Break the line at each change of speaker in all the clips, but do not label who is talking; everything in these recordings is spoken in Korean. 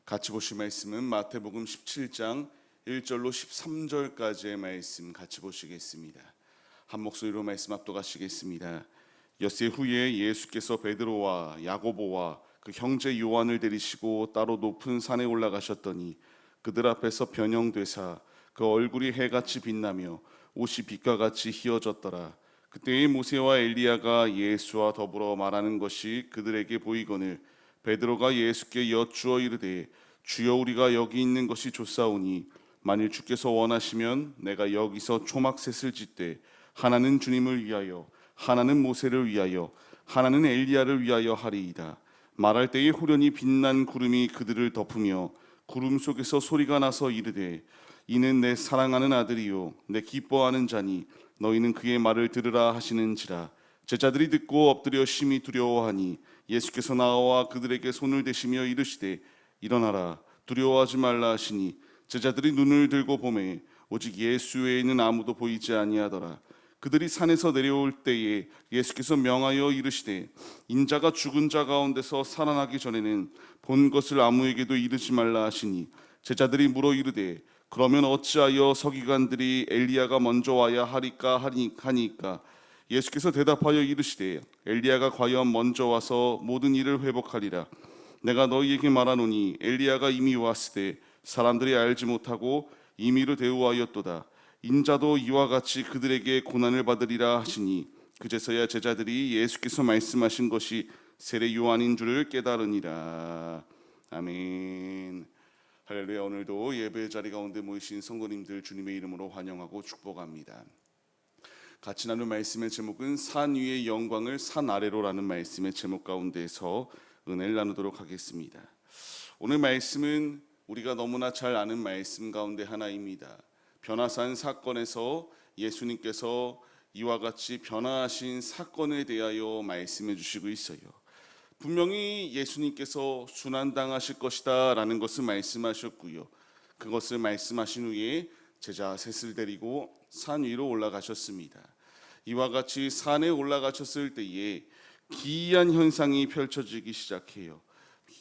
같이 보실 말씀은 마태복음 17장 1절로 13절까지의 말씀 같이 보시겠습니다. 한 목소리로 말씀 압도하시겠습니다. 엿새 후에 예수께서 베드로와 야고보와 그 형제 요한을 데리시고 따로 높은 산에 올라가셨더니 그들 앞에서 변형되사 그 얼굴이 해같이 빛나며 옷이 빛과 같이 희어졌더라. 그때의 모세와 엘리야가 예수와 더불어 말하는 것이 그들에게 보이거늘 베드로가 예수께 여쭈어 이르되 주여, 우리가 여기 있는 것이 좋사오니 만일 주께서 원하시면 내가 여기서 초막셋을 짓되 하나는 주님을 위하여, 하나는 모세를 위하여, 하나는 엘리야를 위하여 하리이다. 말할 때에 호련히 빛난 구름이 그들을 덮으며 구름 속에서 소리가 나서 이르되 이는 내 사랑하는 아들이요 내 기뻐하는 자니 너희는 그의 말을 들으라 하시는지라. 제자들이 듣고 엎드려 심히 두려워하니 예수께서 나와 그들에게 손을 대시며 이르시되 일어나라, 두려워하지 말라 하시니 제자들이 눈을 들고 보매 오직 예수 외에는 아무도 보이지 아니하더라. 그들이 산에서 내려올 때에 예수께서 명하여 이르시되 인자가 죽은 자 가운데서 살아나기 전에는 본 것을 아무에게도 이르지 말라 하시니 제자들이 물어 이르되 그러면 어찌하여 서기관들이 엘리야가 먼저 와야 하리까 하니까 예수께서 대답하여 이르시되 엘리야가 과연 먼저 와서 모든 일을 회복하리라. 내가 너희에게 말하노니 엘리야가 이미 왔으되 사람들이 알지 못하고 임의로 대우하였도다. 인자도 이와 같이 그들에게 고난을 받으리라 하시니 그제서야 제자들이 예수께서 말씀하신 것이 세례 요한인 줄을 깨달으니라. 아멘. 할렐루야. 오늘도 예배 자리 가운데 모이신 성도님들 주님의 이름으로 환영하고 축복합니다. 같이 나눌 말씀의 제목은 산 위의 영광을 산 아래로라는 말씀의 제목 가운데에서 은혜를 나누도록 하겠습니다. 오늘 말씀은 우리가 너무나 잘 아는 말씀 가운데 하나입니다. 변화산 사건에서 예수님께서 이와 같이 변화하신 사건에 대하여 말씀해 주시고 있어요. 분명히 예수님께서 순환당하실 것이다 라는 것을 말씀하셨고요, 그것을 말씀하신 후에 제자 셋을 데리고 산 위로 올라가셨습니다. 이와 같이 산에 올라가셨을 때에 기이한 현상이 펼쳐지기 시작해요.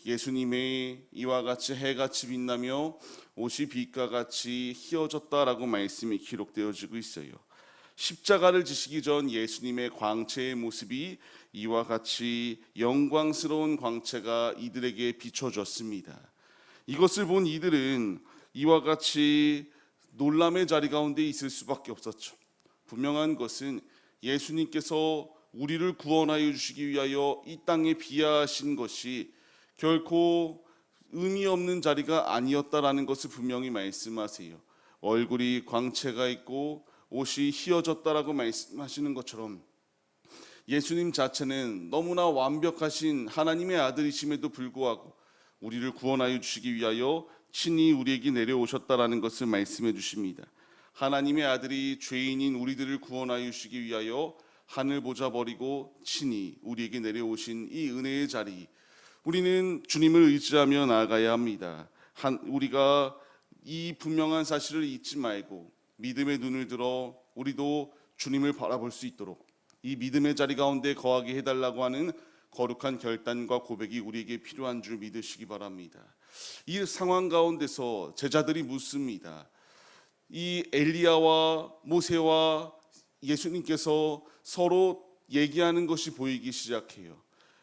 예수님의 이와 같이 해같이 빛나며 옷이 빛과 같이 희어졌다라고 말씀이 기록되어지고 있어요. 십자가를 지시기 전 예수님의 광채의 모습이 이와 같이 영광스러운 광채가 이들에게 비춰졌습니다. 이것을 본 이들은 이와 같이 놀람의 자리 가운데 있을 수밖에 없었죠. 분명한 것은 예수님께서 우리를 구원하여 주시기 위하여 이 땅에 비하하신 것이 결코 의미 없는 자리가 아니었다라는 것을 분명히 말씀하세요. 얼굴이 광채가 있고 옷이 희어졌다라고 말씀하시는 것처럼 예수님 자체는 너무나 완벽하신 하나님의 아들이심에도 불구하고 우리를 구원하여 주시기 위하여 친히 우리에게 내려오셨다라는 것을 말씀해 주십니다. 하나님의 아들이 죄인인 우리들을 구원하여 주시기 위하여 하늘 보좌 버리고 친히 우리에게 내려오신 이 은혜의 자리, 우리는 주님을 의지하며 나아가야 합니다. 우리가 이 분명한 사실을 잊지 말고 믿음의 눈을 들어 우리도 주님을 바라볼 수 있도록 이 믿음의 자리 가운데 거하게 해달라고 하는 거룩한 결단과 고백이 우리에게 필요한 줄 믿으시기 바랍니다. 이 상황 가운데서 제자들이 묻습니다. 이 엘리야와 모세와 예수님께서 서로 얘기하는 것이 보이기 시작해요.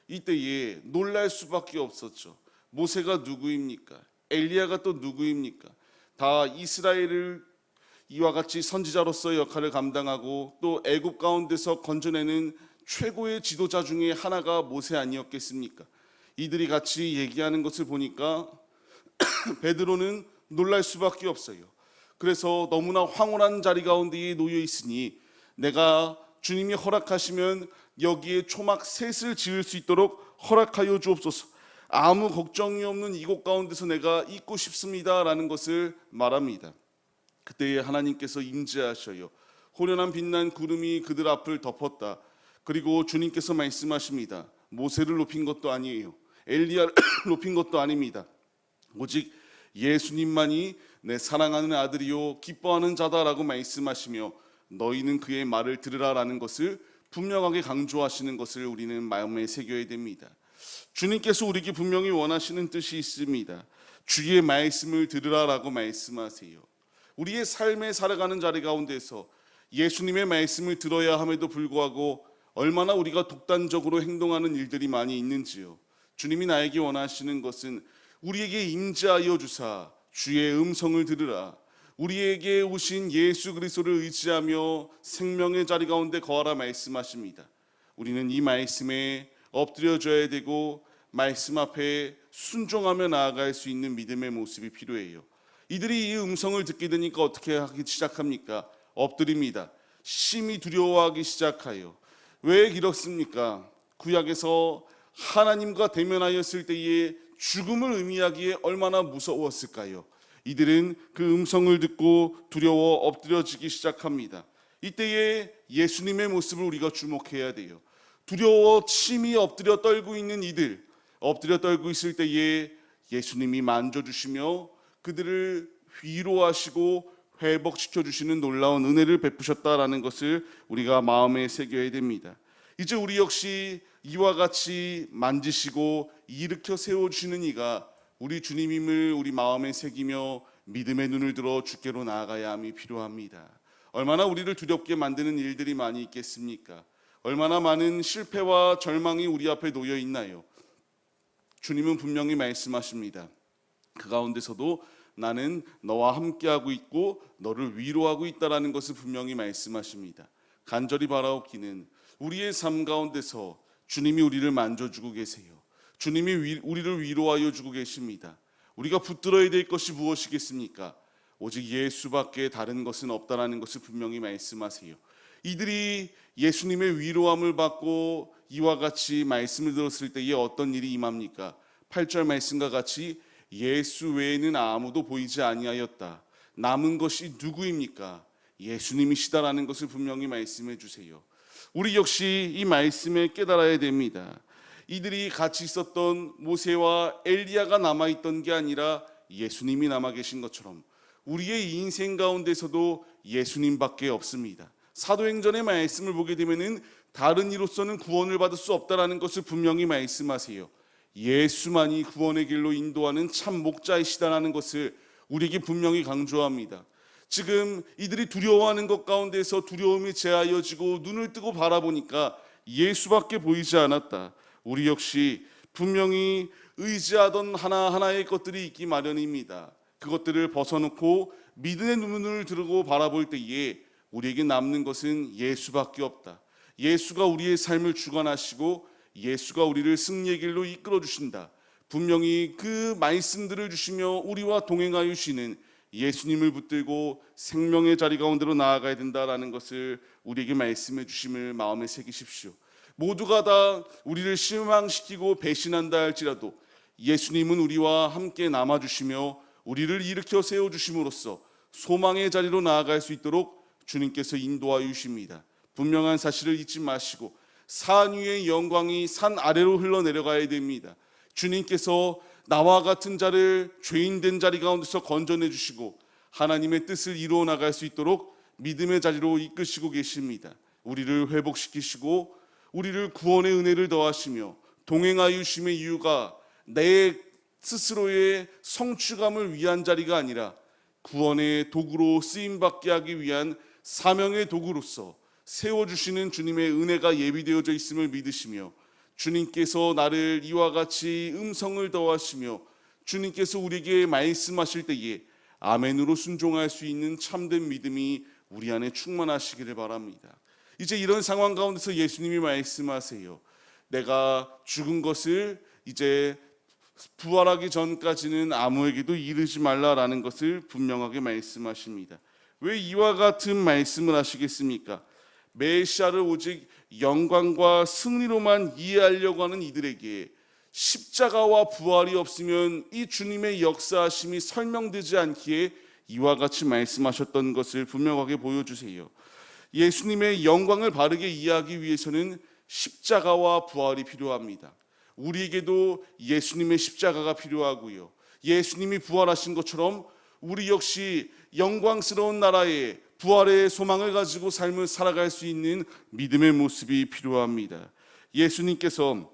이때에 놀랄 수밖에 없었죠. 모세가 누구입니까? 엘리야가 또 누구입니까? 다 이스라엘을 이와 같이 선지자로서의 역할을 감당하고 또 애굽 가운데서 건져내는 최고의 지도자 중에 하나가 모세 아니었겠습니까? 이들이 같이 얘기하는 것을 보니까 베드로는 놀랄 수밖에 없어요. 그래서 너무나 황홀한 자리 가운데에 놓여 있으니 내가 주님이 허락하시면 여기에 초막 셋을 지을 수 있도록 허락하여 주옵소서. 아무 걱정이 없는 이곳 가운데서 내가 있고 싶습니다 라는 것을 말합니다. 그때에 하나님께서 임재하셔요. 호련한 빛난 구름이 그들 앞을 덮었다. 그리고 주님께서 말씀하십니다. 모세를 높인 것도 아니에요. 엘리야를 높인 것도 아닙니다. 오직 예수님만이 내 사랑하는 아들이요 기뻐하는 자다라고 말씀하시며 너희는 그의 말을 들으라라는 것을 분명하게 강조하시는 것을 우리는 마음에 새겨야 됩니다. 주님께서 우리에게 분명히 원하시는 뜻이 있습니다. 주의 말씀을 들으라라고 말씀하세요. 우리의 삶에 살아가는 자리 가운데서 예수님의 말씀을 들어야 함에도 불구하고 얼마나 우리가 독단적으로 행동하는 일들이 많이 있는지요. 주님이 나에게 원하시는 것은 우리에게 임재하여 주사 주의 음성을 들으라, 우리에게 오신 예수 그리스도를 의지하며 생명의 자리 가운데 거하라 말씀하십니다. 우리는 이 말씀에 엎드려져야 되고 말씀 앞에 순종하며 나아갈 수 있는 믿음의 모습이 필요해요. 이들이 이 음성을 듣게 되니까 어떻게 하기 시작합니까? 엎드립니다. 심히 두려워하기 시작하여. 왜 이렇습니까? 구약에서 하나님과 대면하였을 때에 죽음을 의미하기에 얼마나 무서웠을까요? 이들은 그 음성을 듣고 두려워 엎드려지기 시작합니다. 이때에 예수님의 모습을 우리가 주목해야 돼요. 두려워 심히 엎드려 떨고 있는 이들, 엎드려 떨고 있을 때에 예수님이 만져주시며 그들을 위로하시고 회복시켜 주시는 놀라운 은혜를 베푸셨다라는 것을 우리가 마음에 새겨야 됩니다. 이제 우리 역시 이와 같이 만지시고 일으켜 세워주시는 이가 우리 주님임을 우리 마음에 새기며 믿음의 눈을 들어 주께로 나아가야 함이 필요합니다. 얼마나 우리를 두렵게 만드는 일들이 많이 있겠습니까? 얼마나 많은 실패와 절망이 우리 앞에 놓여 있나요? 주님은 분명히 말씀하십니다. 그 가운데서도 나는 너와 함께하고 있고 너를 위로하고 있다라는 것을 분명히 말씀하십니다. 간절히 바라옵기는 우리의 삶 가운데서 주님이 우리를 만져주고 계세요. 주님이 우리를 위로하여 주고 계십니다. 우리가 붙들어야 될 것이 무엇이겠습니까? 오직 예수밖에 다른 것은 없다라는 것을 분명히 말씀하세요. 이들이 예수님의 위로함을 받고 이와 같이 말씀을 들었을 때에 어떤 일이 임합니까? 8절 말씀과 같이 예수 외에는 아무도 보이지 아니하였다. 남은 것이 누구입니까? 예수님이시다라는 것을 분명히 말씀해 주세요. 우리 역시 이 말씀에 깨달아야 됩니다. 이들이 같이 있었던 모세와 엘리야가 남아있던 게 아니라 예수님이 남아 계신 것처럼 우리의 인생 가운데서도 예수님밖에 없습니다. 사도행전의 말씀을 보게 되면은 다른 이로서는 구원을 받을 수 없다라는 것을 분명히 말씀하세요. 예수만이 구원의 길로 인도하는 참 목자이시다라는 것을 우리에게 분명히 강조합니다. 지금 이들이 두려워하는 것 가운데서 두려움이 제하여지고 눈을 뜨고 바라보니까 예수밖에 보이지 않았다. 우리 역시 분명히 의지하던 하나하나의 것들이 있기 마련입니다. 그것들을 벗어놓고 믿음의 눈을 들고 바라볼 때에 우리에게 남는 것은 예수밖에 없다. 예수가 우리의 삶을 주관하시고 예수가 우리를 승리의 길로 이끌어 주신다. 분명히 그 말씀들을 주시며 우리와 동행하여 주시는 예수님을 붙들고 생명의 자리 가운데로 나아가야 된다라는 것을 우리에게 말씀해 주심을 마음에 새기십시오. 모두가 다 우리를 실망시키고 배신한다 할지라도 예수님은 우리와 함께 남아주시며 우리를 일으켜 세워주심으로써 소망의 자리로 나아갈 수 있도록 주님께서 인도하여 주십니다. 분명한 사실을 잊지 마시고 산 위의 영광이 산 아래로 흘러내려가야 됩니다. 주님께서 나와 같은 자를 죄인된 자리 가운데서 건져내 주시고 하나님의 뜻을 이루어 나갈 수 있도록 믿음의 자리로 이끄시고 계십니다. 우리를 회복시키시고 우리를 구원의 은혜를 더하시며 동행하여 주심의 이유가 내 스스로의 성취감을 위한 자리가 아니라 구원의 도구로 쓰임받게 하기 위한 사명의 도구로서 세워주시는 주님의 은혜가 예비되어져 있음을 믿으시며 주님께서 나를 이와 같이 음성을 더하시며 주님께서 우리에게 말씀하실 때에 아멘으로 순종할 수 있는 참된 믿음이 우리 안에 충만하시기를 바랍니다. 이제 이런 상황 가운데서 예수님이 말씀하세요. 내가 죽은 것을 이제 부활하기 전까지는 아무에게도 이르지 말라라는 것을 분명하게 말씀하십니다. 왜 이와 같은 말씀을 하시겠습니까? 메시아를 오직 영광과 승리로만 이해하려고 하는 이들에게 십자가와 부활이 없으면 이 주님의 역사하심이 설명되지 않기에 이와 같이 말씀하셨던 것을 분명하게 보여주세요. 예수님의 영광을 바르게 이해하기 위해서는 십자가와 부활이 필요합니다. 우리에게도 예수님의 십자가가 필요하고요. 예수님이 부활하신 것처럼 우리 역시 영광스러운 나라에 부활의 소망을 가지고 삶을 살아갈 수 있는 믿음의 모습이 필요합니다. 예수님께서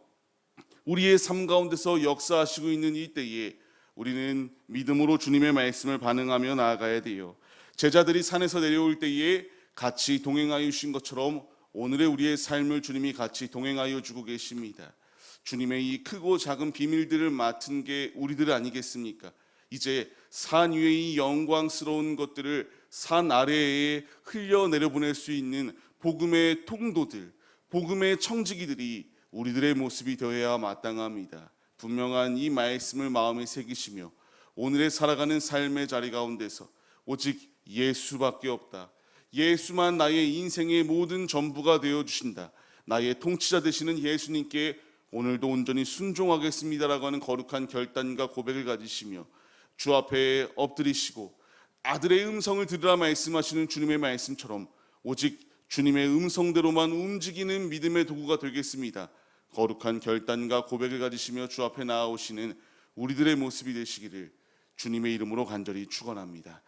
우리의 삶 가운데서 역사하시고 있는 이 때에 우리는 믿음으로 주님의 말씀을 반응하며 나아가야 돼요. 제자들이 산에서 내려올 때에 같이 동행하여 주신 것처럼 오늘의 우리의 삶을 주님이 같이 동행하여 주고 계십니다. 주님의 이 크고 작은 비밀들을 맡은 게 우리들 아니겠습니까? 이제 산 위의 이 영광스러운 것들을 산 아래에 흘려 내려보낼 수 있는 복음의 통도들, 복음의 청지기들이 우리들의 모습이 되어야 마땅합니다. 분명한 이 말씀을 마음에 새기시며 오늘의 살아가는 삶의 자리 가운데서 오직 예수밖에 없다. 예수만 나의 인생의 모든 전부가 되어주신다. 나의 통치자 되시는 예수님께 오늘도 온전히 순종하겠습니다라고 하는 거룩한 결단과 고백을 가지시며 주 앞에 엎드리시고 아들의 음성을 들으라 말씀하시는 주님의 말씀처럼 오직 주님의 음성대로만 움직이는 믿음의 도구가 되겠습니다. 거룩한 결단과 고백을 가지시며 주 앞에 나아오시는 우리들의 모습이 되시기를 주님의 이름으로 간절히 축원합니다.